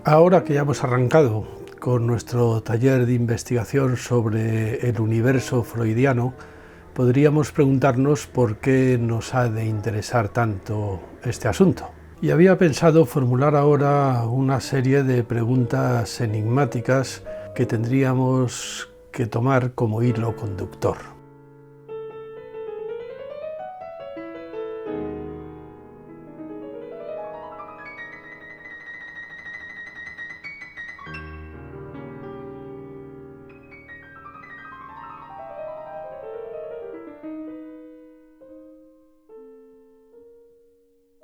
Ahora que ya hemos arrancado con nuestro taller de investigación sobre el universo freudiano, podríamos preguntarnos por qué nos ha de interesar tanto este asunto. Y había pensado formular ahora una serie de preguntas enigmáticas que tendríamos que tomar como hilo conductor.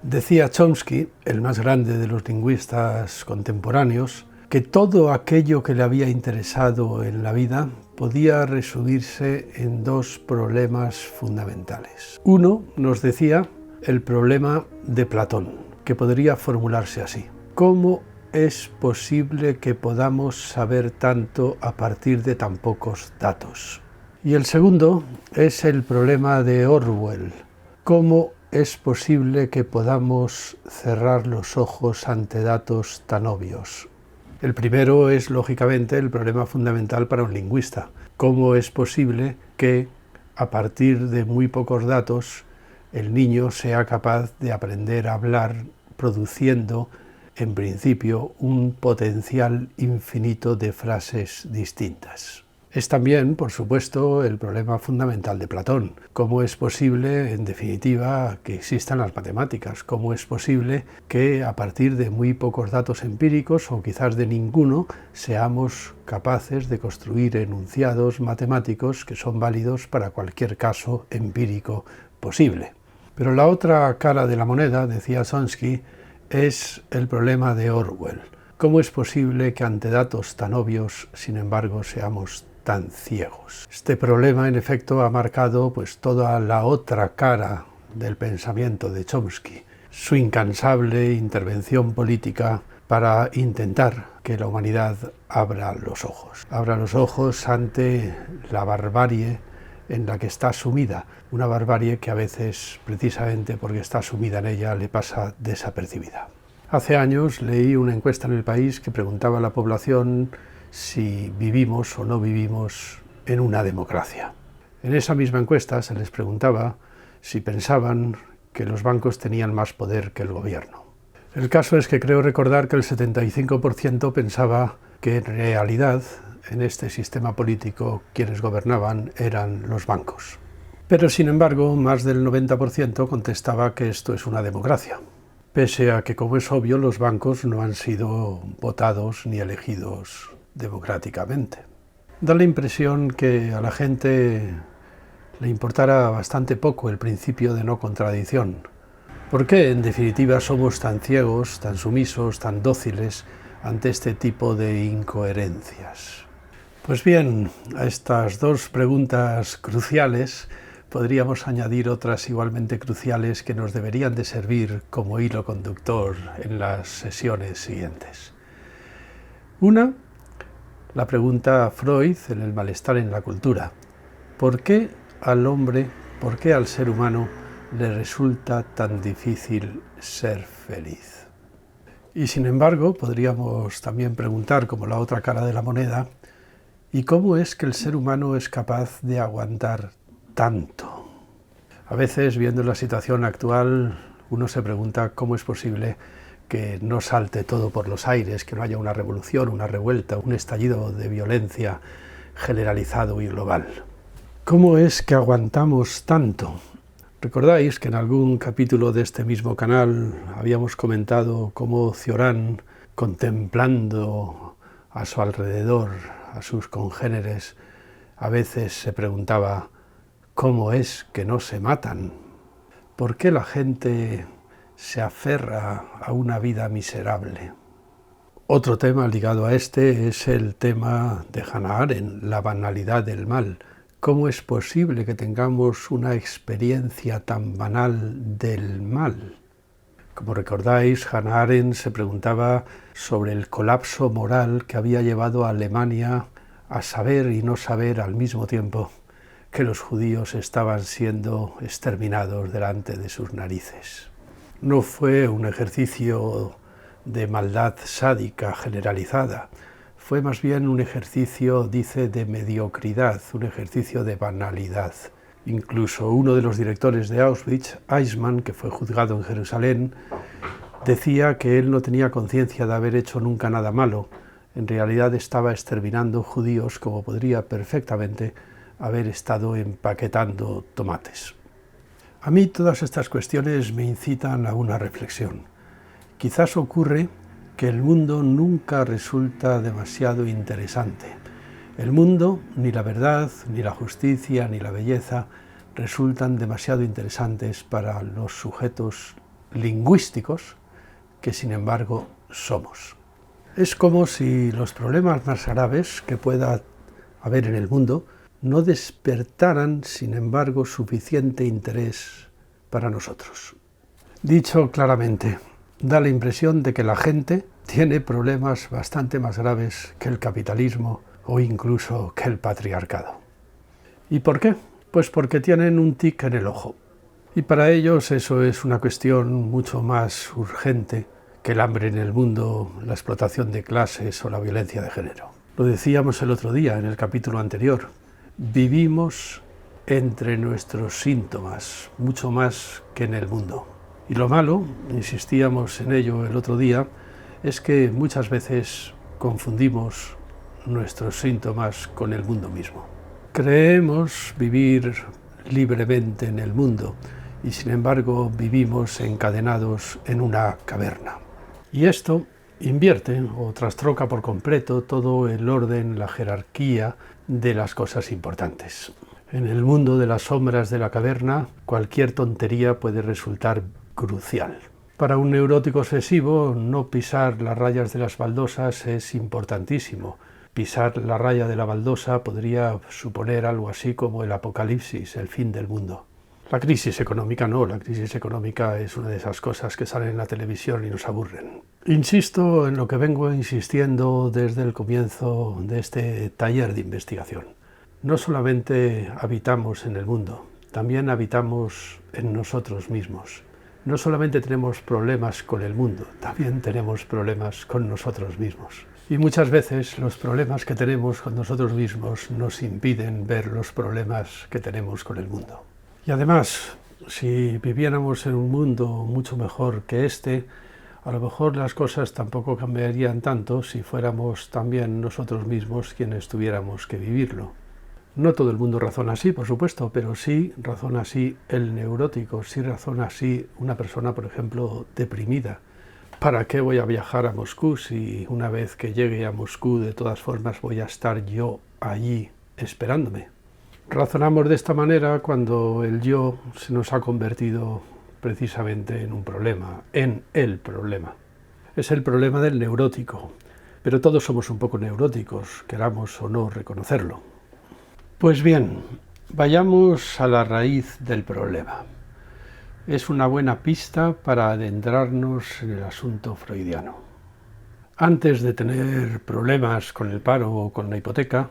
Decía Chomsky, el más grande de los lingüistas contemporáneos, que todo aquello que le había interesado en la vida podía resumirse en dos problemas fundamentales. Uno, nos decía, el problema de Platón, que podría formularse así: ¿cómo es posible que podamos saber tanto a partir de tan pocos datos? Y el segundo es el problema de Orwell: ¿cómo es posible que podamos cerrar los ojos ante datos tan obvios? El primero es, lógicamente, el problema fundamental para un lingüista. ¿Cómo es posible que, a partir de muy pocos datos, el niño sea capaz de aprender a hablar produciendo, en principio, un potencial infinito de frases distintas? Es también, por supuesto, el problema fundamental de Platón. ¿Cómo es posible, en definitiva, que existan las matemáticas? ¿Cómo es posible que, a partir de muy pocos datos empíricos, o quizás de ninguno, seamos capaces de construir enunciados matemáticos que son válidos para cualquier caso empírico posible? Pero la otra cara de la moneda, decía Chomsky, es el problema de Orwell. ¿Cómo es posible que ante datos tan obvios, sin embargo, seamos tan ciegos? Este problema, en efecto, ha marcado toda la otra cara del pensamiento de Chomsky, su incansable intervención política para intentar que la humanidad abra los ojos ante la barbarie en la que está sumida, una barbarie que a veces, precisamente porque está sumida en ella, le pasa desapercibida. Hace años leí una encuesta en El País que preguntaba a la población si vivimos o no vivimos en una democracia. En esa misma encuesta se les preguntaba si pensaban que los bancos tenían más poder que el gobierno. El caso es que creo recordar que el 75% pensaba que en realidad en este sistema político quienes gobernaban eran los bancos. Pero sin embargo, más del 90% contestaba que esto es una democracia, pese a que, como es obvio, los bancos no han sido votados ni elegidos democráticamente. Da la impresión que a la gente le importara bastante poco el principio de no contradicción. ¿Por qué, en definitiva, somos tan ciegos, tan sumisos, tan dóciles ante este tipo de incoherencias? Pues bien, a estas dos preguntas cruciales podríamos añadir otras igualmente cruciales que nos deberían de servir como hilo conductor en las sesiones siguientes. Una, la pregunta a Freud en El malestar en la cultura: ¿por qué al hombre, por qué al ser humano le resulta tan difícil ser feliz? Y sin embargo, podríamos también preguntar, como la otra cara de la moneda, ¿y cómo es que el ser humano es capaz de aguantar tanto? A veces, viendo la situación actual, uno se pregunta cómo es posible que no salte todo por los aires, que no haya una revolución, una revuelta, un estallido de violencia generalizado y global. ¿Cómo es que aguantamos tanto? Recordáis que en algún capítulo de este mismo canal habíamos comentado cómo Cioran, contemplando a su alrededor, a sus congéneres, a veces se preguntaba: ¿cómo es que no se matan? ¿Por qué la gente se aferra a una vida miserable? Otro tema ligado a este es el tema de Hannah Arendt, la banalidad del mal. ¿Cómo es posible que tengamos una experiencia tan banal del mal? Como recordáis, Hannah Arendt se preguntaba sobre el colapso moral que había llevado a Alemania a saber y no saber al mismo tiempo que los judíos estaban siendo exterminados delante de sus narices. No fue un ejercicio de maldad sádica generalizada. Fue más bien un ejercicio, dice, de mediocridad, un ejercicio de banalidad. Incluso uno de los directores de Auschwitz, Eichmann, que fue juzgado en Jerusalén, decía que él no tenía conciencia de haber hecho nunca nada malo. En realidad estaba exterminando judíos como podría perfectamente haber estado empaquetando tomates. A mí todas estas cuestiones me incitan a una reflexión. Quizás ocurre que el mundo nunca resulta demasiado interesante. El mundo, ni la verdad, ni la justicia, ni la belleza, resultan demasiado interesantes para los sujetos lingüísticos que, sin embargo, somos. Es como si los problemas más graves que pueda haber en el mundo no despertaran, sin embargo, suficiente interés para nosotros. Dicho claramente, da la impresión de que la gente tiene problemas bastante más graves que el capitalismo o incluso que el patriarcado. ¿Y por qué? Pues porque tienen un tic en el ojo. Y para ellos eso es una cuestión mucho más urgente que el hambre en el mundo, la explotación de clases o la violencia de género. Lo decíamos el otro día en el capítulo anterior. Vivimos entre nuestros síntomas, mucho más que en el mundo. Y lo malo, insistíamos en ello el otro día, es que muchas veces confundimos nuestros síntomas con el mundo mismo. Creemos vivir libremente en el mundo y sin embargo vivimos encadenados en una caverna. Y esto invierte o trastroca por completo todo el orden, la jerarquía de las cosas importantes. En el mundo de las sombras de la caverna, cualquier tontería puede resultar crucial. Para un neurótico obsesivo, no pisar las rayas de las baldosas es importantísimo. Pisar la raya de la baldosa podría suponer algo así como el apocalipsis, el fin del mundo. La crisis económica no, la crisis económica es una de esas cosas que salen en la televisión y nos aburren. Insisto en lo que vengo insistiendo desde el comienzo de este taller de investigación. No solamente habitamos en el mundo, también habitamos en nosotros mismos. No solamente tenemos problemas con el mundo, también tenemos problemas con nosotros mismos. Y muchas veces los problemas que tenemos con nosotros mismos nos impiden ver los problemas que tenemos con el mundo. Y además, si viviéramos en un mundo mucho mejor que este, a lo mejor las cosas tampoco cambiarían tanto si fuéramos también nosotros mismos quienes tuviéramos que vivirlo. No todo el mundo razona así, por supuesto, pero sí razona así el neurótico, sí razona así una persona, por ejemplo, deprimida. ¿Para qué voy a viajar a Moscú si una vez que llegue a Moscú de todas formas voy a estar yo allí esperándome? Razonamos de esta manera cuando el yo se nos ha convertido precisamente en un problema, en el problema. Es el problema del neurótico, pero todos somos un poco neuróticos, queramos o no reconocerlo. Pues bien, vayamos a la raíz del problema. Es una buena pista para adentrarnos en el asunto freudiano. Antes de tener problemas con el paro o con la hipoteca,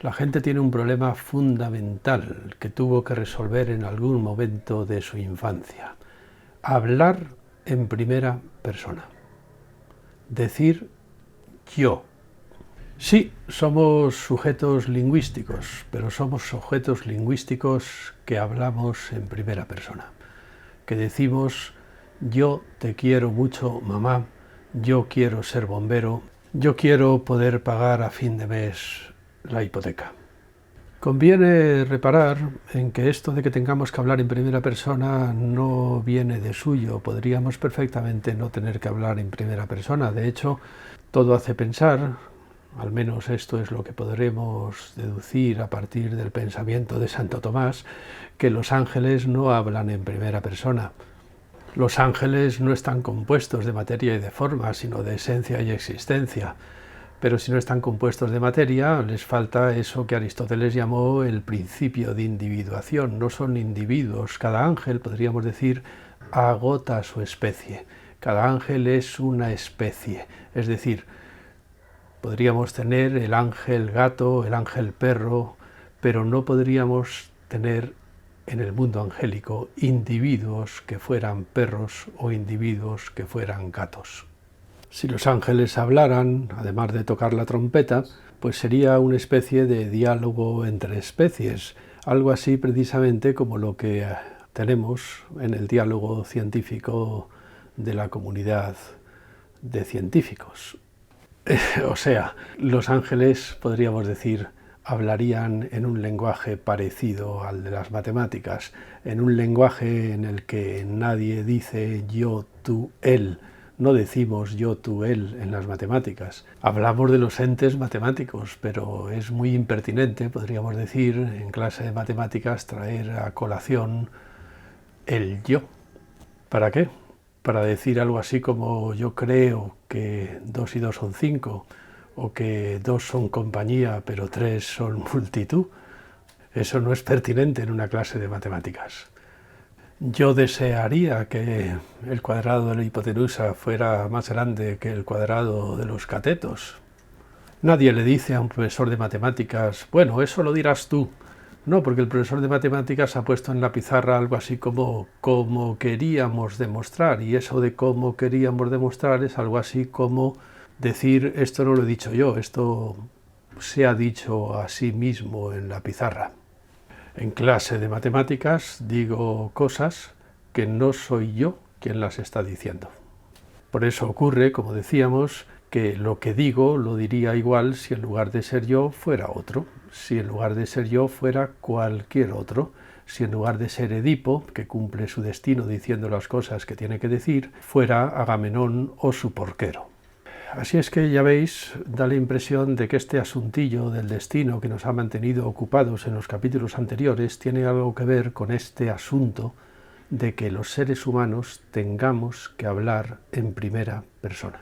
la gente tiene un problema fundamental que tuvo que resolver en algún momento de su infancia. Hablar en primera persona. Decir yo. Sí, somos sujetos lingüísticos, pero somos sujetos lingüísticos que hablamos en primera persona. Que decimos yo te quiero mucho, mamá, yo quiero ser bombero, yo quiero poder pagar a fin de mes la hipoteca. Conviene reparar en que esto de que tengamos que hablar en primera persona no viene de suyo. Podríamos perfectamente no tener que hablar en primera persona. De hecho, todo hace pensar, al menos esto es lo que podremos deducir a partir del pensamiento de Santo Tomás, que los ángeles no hablan en primera persona. Los ángeles no están compuestos de materia y de forma, sino de esencia y existencia. Pero si no están compuestos de materia, les falta eso que Aristóteles llamó el principio de individuación. No son individuos. Cada ángel, podríamos decir, agota su especie. Cada ángel es una especie. Es decir, podríamos tener el ángel gato, el ángel perro, pero no podríamos tener en el mundo angélico individuos que fueran perros o individuos que fueran gatos. Si los ángeles hablaran, además de tocar la trompeta, pues sería una especie de diálogo entre especies, algo así precisamente como lo que tenemos en el diálogo científico de la comunidad de científicos. O sea, los ángeles, podríamos decir, hablarían en un lenguaje parecido al de las matemáticas, en un lenguaje en el que nadie dice yo, tú, él. No decimos yo, tú, él en las matemáticas. Hablamos de los entes matemáticos, pero es muy impertinente, podríamos decir, en clase de matemáticas traer a colación el yo. ¿Para qué? Para decir algo así como yo creo que 2 y 2 son 5, o que 2 son compañía pero 3 son multitud. Eso no es pertinente en una clase de matemáticas. Yo desearía que el cuadrado de la hipotenusa fuera más grande que el cuadrado de los catetos. Nadie le dice a un profesor de matemáticas, bueno, eso lo dirás tú. No, porque el profesor de matemáticas ha puesto en la pizarra algo así como queríamos demostrar, y eso de cómo queríamos demostrar es algo así como decir, esto no lo he dicho yo, esto se ha dicho a sí mismo en la pizarra. En clase de matemáticas digo cosas que no soy yo quien las está diciendo. Por eso ocurre, como decíamos, que lo que digo lo diría igual si en lugar de ser yo fuera otro, si en lugar de ser yo fuera cualquier otro, si en lugar de ser Edipo, que cumple su destino diciendo las cosas que tiene que decir, fuera Agamenón o su porquero. Así es que ya veis, da la impresión de que este asuntillo del destino que nos ha mantenido ocupados en los capítulos anteriores tiene algo que ver con este asunto de que los seres humanos tengamos que hablar en primera persona.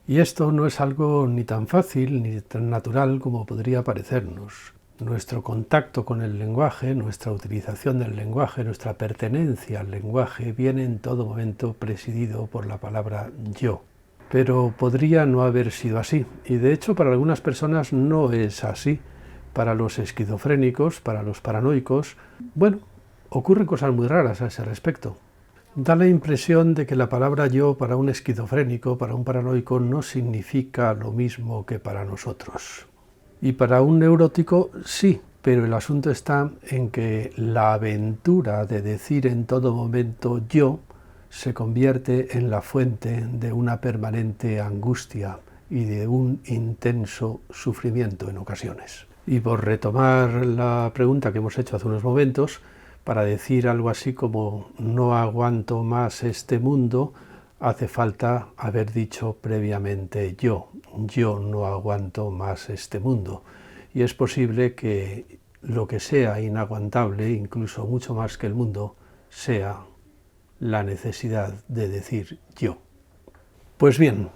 Y esto no es algo ni tan fácil ni tan natural como podría parecernos. Nuestro contacto con el lenguaje, nuestra utilización del lenguaje, nuestra pertenencia al lenguaje viene en todo momento presidido por la palabra yo. Pero podría no haber sido así, y de hecho para algunas personas no es así. Para los esquizofrénicos, para los paranoicos, bueno, ocurren cosas muy raras a ese respecto. Da la impresión de que la palabra yo para un esquizofrénico, para un paranoico, no significa lo mismo que para nosotros. Y para un neurótico sí, pero el asunto está en que la aventura de decir en todo momento yo se convierte en la fuente de una permanente angustia y de un intenso sufrimiento en ocasiones. Y por retomar la pregunta que hemos hecho hace unos momentos, para decir algo así como no aguanto más este mundo, hace falta haber dicho previamente yo no aguanto más este mundo. Y es posible que lo que sea inaguantable, incluso mucho más que el mundo, sea la necesidad de decir yo. Pues bien,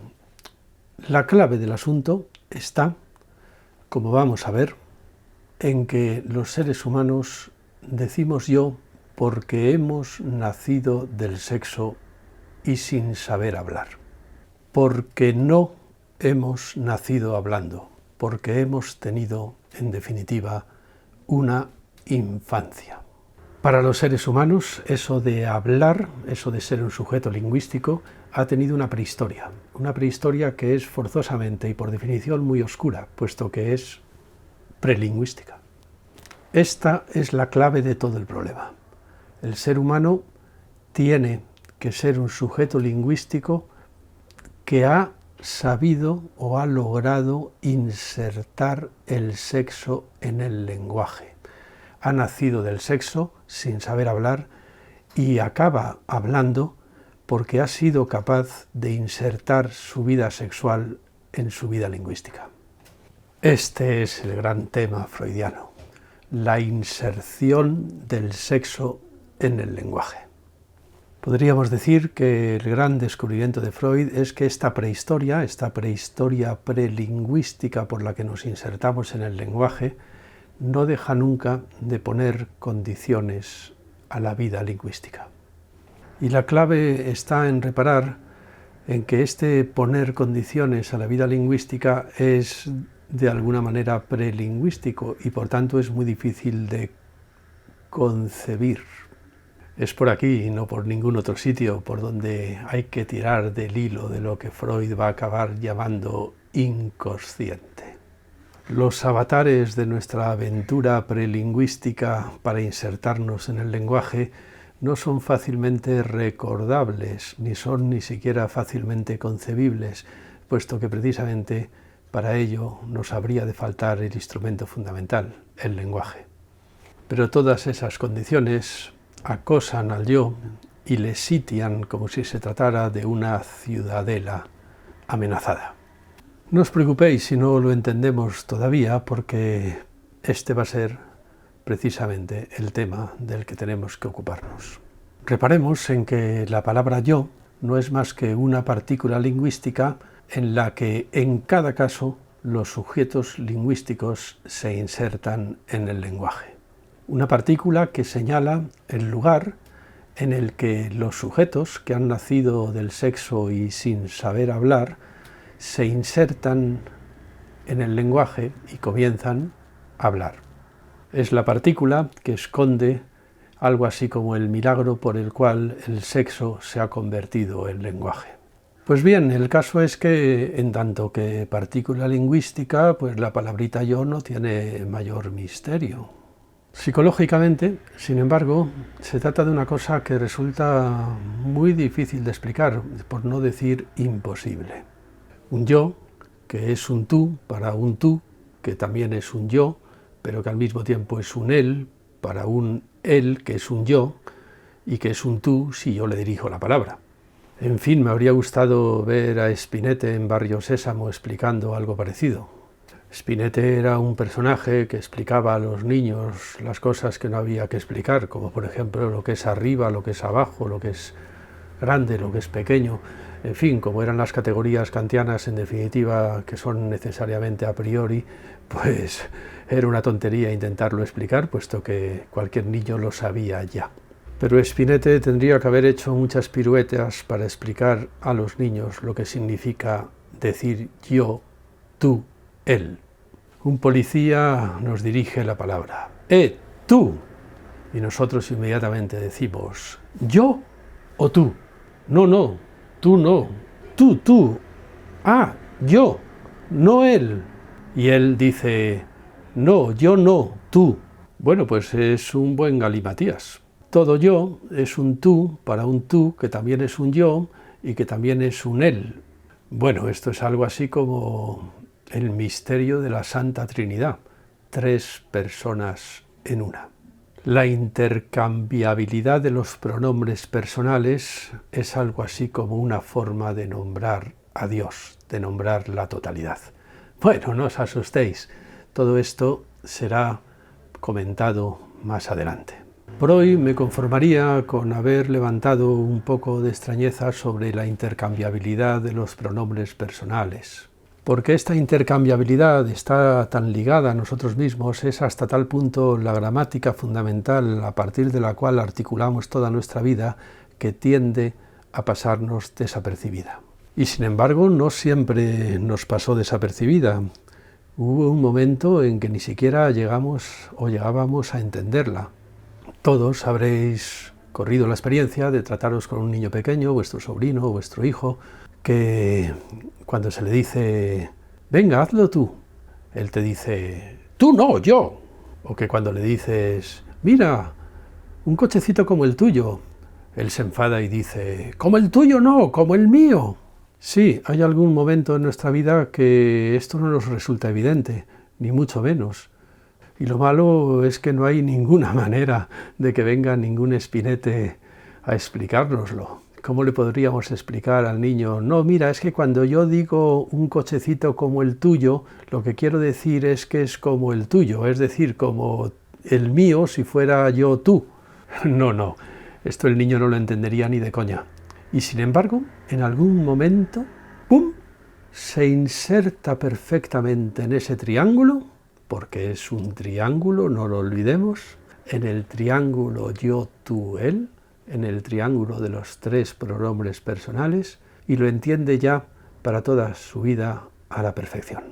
la clave del asunto está, como vamos a ver, en que los seres humanos decimos yo porque hemos nacido del sexo y sin saber hablar. Porque no hemos nacido hablando, porque hemos tenido, en definitiva, una infancia. Para los seres humanos, eso de hablar, eso de ser un sujeto lingüístico, ha tenido una prehistoria que es forzosamente y por definición muy oscura, puesto que es prelingüística. Esta es la clave de todo el problema. El ser humano tiene que ser un sujeto lingüístico que ha sabido o ha logrado insertar el sexo en el lenguaje. Ha nacido del sexo sin saber hablar y acaba hablando porque ha sido capaz de insertar su vida sexual en su vida lingüística. Este es el gran tema freudiano, la inserción del sexo en el lenguaje. Podríamos decir que el gran descubrimiento de Freud es que esta prehistoria prelingüística por la que nos insertamos en el lenguaje, no deja nunca de poner condiciones a la vida lingüística. Y la clave está en reparar en que este poner condiciones a la vida lingüística es de alguna manera prelingüístico y por tanto es muy difícil de concebir. Es por aquí y no por ningún otro sitio por donde hay que tirar del hilo de lo que Freud va a acabar llamando inconsciente. Los avatares de nuestra aventura prelingüística para insertarnos en el lenguaje no son fácilmente recordables, ni son ni siquiera fácilmente concebibles, puesto que precisamente para ello nos habría de faltar el instrumento fundamental, el lenguaje. Pero todas esas condiciones acosan al yo y le sitian como si se tratara de una ciudadela amenazada. No os preocupéis si no lo entendemos todavía, porque este va a ser precisamente el tema del que tenemos que ocuparnos. Reparemos en que la palabra yo no es más que una partícula lingüística en la que en cada caso los sujetos lingüísticos se insertan en el lenguaje. Una partícula que señala el lugar en el que los sujetos que han nacido del sexo y sin saber hablar se insertan en el lenguaje y comienzan a hablar. Es la partícula que esconde algo así como el milagro por el cual el sexo se ha convertido en lenguaje. Pues bien, el caso es que en tanto que partícula lingüística, pues la palabrita yo no tiene mayor misterio. Psicológicamente, sin embargo, se trata de una cosa que resulta muy difícil de explicar, por no decir imposible. Un yo, que es un tú para un tú, que también es un yo, pero que al mismo tiempo es un él para un él, que es un yo, y que es un tú si yo le dirijo la palabra. En fin, me habría gustado ver a Spinette en Barrio Sésamo explicando algo parecido. Spinette era un personaje que explicaba a los niños las cosas que no había que explicar, como por ejemplo lo que es arriba, lo que es abajo, lo que es grande, lo que es pequeño, en fin, como eran las categorías kantianas en definitiva, que son necesariamente a priori, pues era una tontería intentarlo explicar, puesto que cualquier niño lo sabía ya. Pero Spinette tendría que haber hecho muchas piruetas para explicar a los niños lo que significa decir yo, tú, él. Un policía nos dirige la palabra, tú, y nosotros inmediatamente decimos, ¿yo o tú? No, tú no, tú, yo, no él. Y él dice, no, yo no, tú. Bueno, pues es un buen galimatías. Todo yo es un tú para un tú que también es un yo y que también es un él. Bueno, esto es algo así como el misterio de la Santa Trinidad, 3 personas en una. La intercambiabilidad de los pronombres personales es algo así como una forma de nombrar a Dios, de nombrar la totalidad. Bueno, no os asustéis, todo esto será comentado más adelante. Por hoy me conformaría con haber levantado un poco de extrañeza sobre la intercambiabilidad de los pronombres personales. Porque esta intercambiabilidad está tan ligada a nosotros mismos, es hasta tal punto la gramática fundamental a partir de la cual articulamos toda nuestra vida, que tiende a pasarnos desapercibida. Y sin embargo, no siempre nos pasó desapercibida. Hubo un momento en que ni siquiera llegábamos a entenderla. Todos habréis corrido la experiencia de trataros con un niño pequeño, vuestro sobrino o vuestro hijo, que cuando se le dice, venga, hazlo tú, él te dice, tú no, yo. O que cuando le dices, mira, un cochecito como el tuyo, él se enfada y dice, como el tuyo no, como el mío. Sí, hay algún momento en nuestra vida que esto no nos resulta evidente, ni mucho menos. Y lo malo es que no hay ninguna manera de que venga ningún Spinette a explicárnoslo. ¿Cómo le podríamos explicar al niño? No, mira, es que cuando yo digo un cochecito como el tuyo, lo que quiero decir es que es como el tuyo, es decir, como el mío si fuera yo tú. No, esto el niño no lo entendería ni de coña. Y sin embargo, en algún momento, ¡pum!, se inserta perfectamente en ese triángulo, porque es un triángulo, no lo olvidemos, en el triángulo yo, tú, él, en el triángulo de los 3 pronombres personales, y lo entiende ya para toda su vida a la perfección.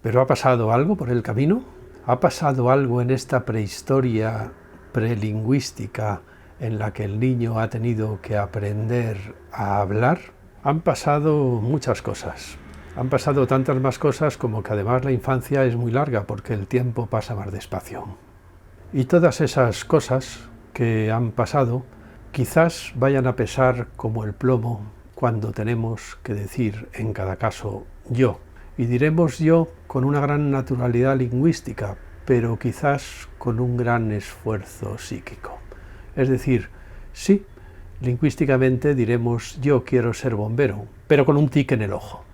¿Pero ha pasado algo por el camino? ¿Ha pasado algo en esta prehistoria prelingüística en la que el niño ha tenido que aprender a hablar, han pasado muchas cosas. Han pasado tantas más cosas como que además la infancia es muy larga porque el tiempo pasa más despacio. Y todas esas cosas que han pasado quizás vayan a pesar como el plomo cuando tenemos que decir en cada caso yo. Y diremos yo con una gran naturalidad lingüística, pero quizás con un gran esfuerzo psíquico. Es decir, sí, lingüísticamente diremos yo quiero ser bombero, pero con un tic en el ojo,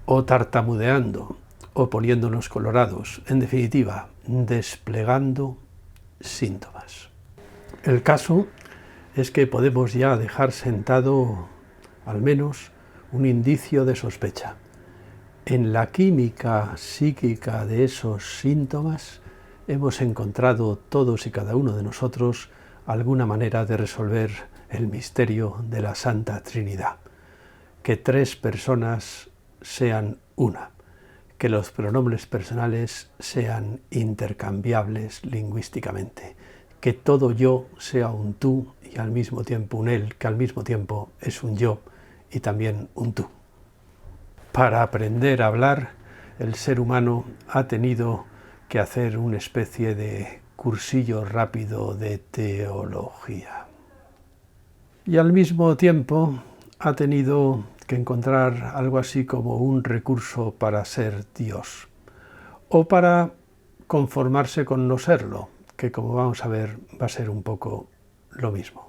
o tartamudeando, o poniéndonos colorados, en definitiva, desplegando síntomas. El caso es que podemos ya dejar sentado al menos un indicio de sospecha. En la química psíquica de esos síntomas hemos encontrado todos y cada uno de nosotros alguna manera de resolver el misterio de la Santa Trinidad. Que tres personas sean una, que los pronombres personales sean intercambiables lingüísticamente, que todo yo sea un tú y al mismo tiempo un él, que al mismo tiempo es un yo y también un tú. Para aprender a hablar, el ser humano ha tenido que hacer una especie de cursillo rápido de teología. Y al mismo tiempo ha tenido que encontrar algo así como un recurso para ser Dios, o para conformarse con no serlo, que como vamos a ver va a ser un poco lo mismo.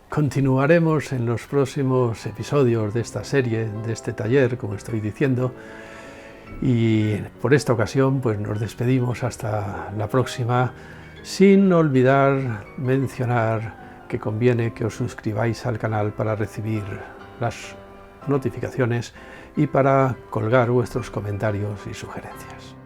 Continuaremos en los próximos episodios de esta serie, de este taller, como estoy diciendo, y por esta ocasión pues nos despedimos hasta la próxima, sin olvidar mencionar que conviene que os suscribáis al canal para recibir las notificaciones y para colgar vuestros comentarios y sugerencias.